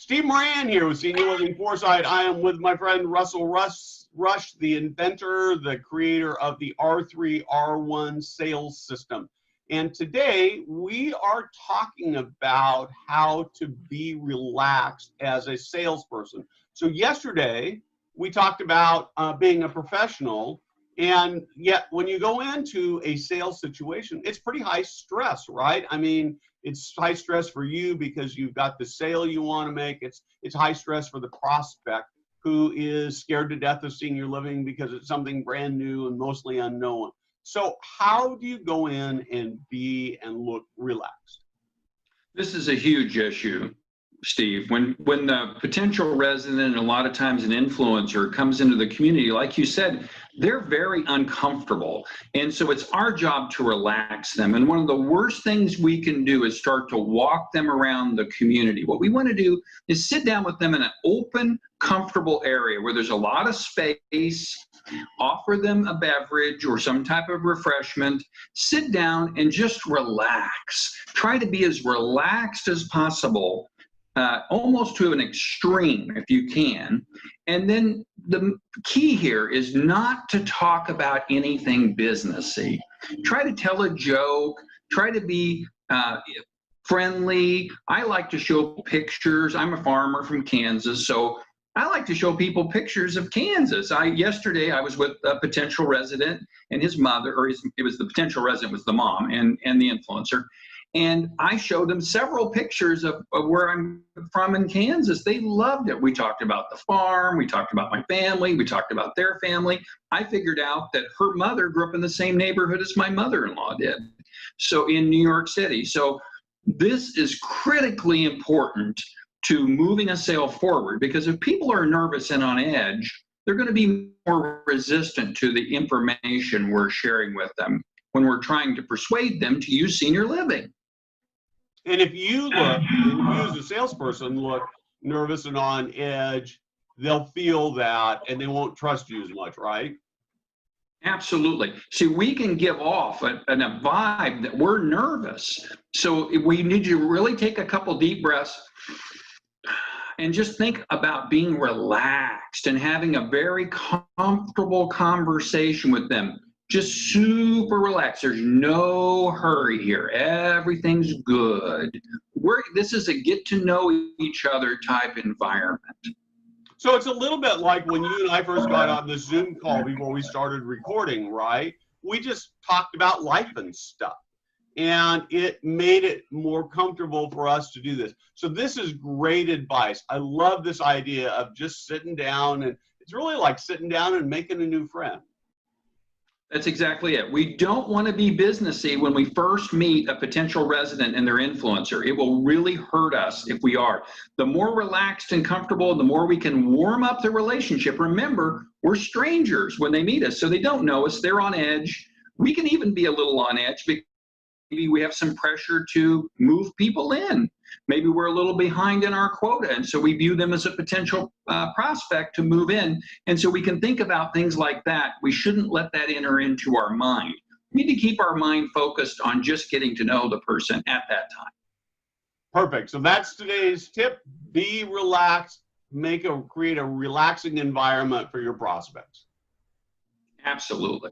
Steve Moran here with Senior Living Foresight. I am with my friend Russell Rush, the inventor, the creator of the R3R1 sales system. And today we are talking about how to be relaxed as a salesperson. So yesterday we talked about being a professional, and yet when you go into a sales situation, it's pretty high stress, right? I mean, it's high stress for you because you've got the sale you want to make. It's high stress for the prospect who is scared to death of senior living because it's something brand new and mostly unknown. So how do you go in and be and look relaxed? This is a huge issue, Steve. When the potential resident, and a lot of times an influencer, comes into the community, like you said, they're very uncomfortable. And so it's our job to relax them. And one of the worst things we can do is start to walk them around the community. What we want to do is sit down with them in an open, comfortable area where there's a lot of space, offer them a beverage or some type of refreshment, sit down and just relax. Try to be as relaxed as possible. Almost to an extreme if you can. And then the key here is not to talk about anything businessy. Try to tell a joke, try to be friendly. I like to show pictures. I'm a farmer from Kansas, so I like to show people pictures of Kansas. Yesterday I was with a potential resident and his mother, or it was the potential resident was the mom and the influencer. And I showed them several pictures of where I'm from in Kansas. They loved it. We talked about the farm. We talked about my family. We talked about their family. I figured out that her mother grew up in the same neighborhood as my mother-in-law did, so in New York City. So this is critically important to moving a sale forward, because if people are nervous and on edge, they're going to be more resistant to the information we're sharing with them when we're trying to persuade them to use senior living. And if you as a salesperson, look nervous and on edge, they'll feel that and they won't trust you as much, right? Absolutely. See, we can give off a vibe that we're nervous. So we need to really take a couple deep breaths and just think about being relaxed and having a very comfortable conversation with them. Just super relaxed. There's no hurry here. Everything's good. This is a get to know each other type environment. So it's a little bit like when you and I first got on the Zoom call before we started recording, right? We just talked about life and stuff, and it made it more comfortable for us to do this. So this is great advice. I love this idea of just sitting down, and it's really like sitting down and making a new friend. That's exactly it. We don't want to be businessy when we first meet a potential resident and their influencer. It will really hurt us if we are. The more relaxed and comfortable, the more we can warm up the relationship. Remember, we're strangers when they meet us, so they don't know us. They're on edge. We can even be a little on edge because maybe we have some pressure to move people in. Maybe we're a little behind in our quota, and so we view them as a potential prospect to move in. And so we can think about things like that. We shouldn't let that enter into our mind. We need to keep our mind focused on just getting to know the person at that time. Perfect. So that's today's tip. Be relaxed. Create a relaxing environment for your prospects. Absolutely.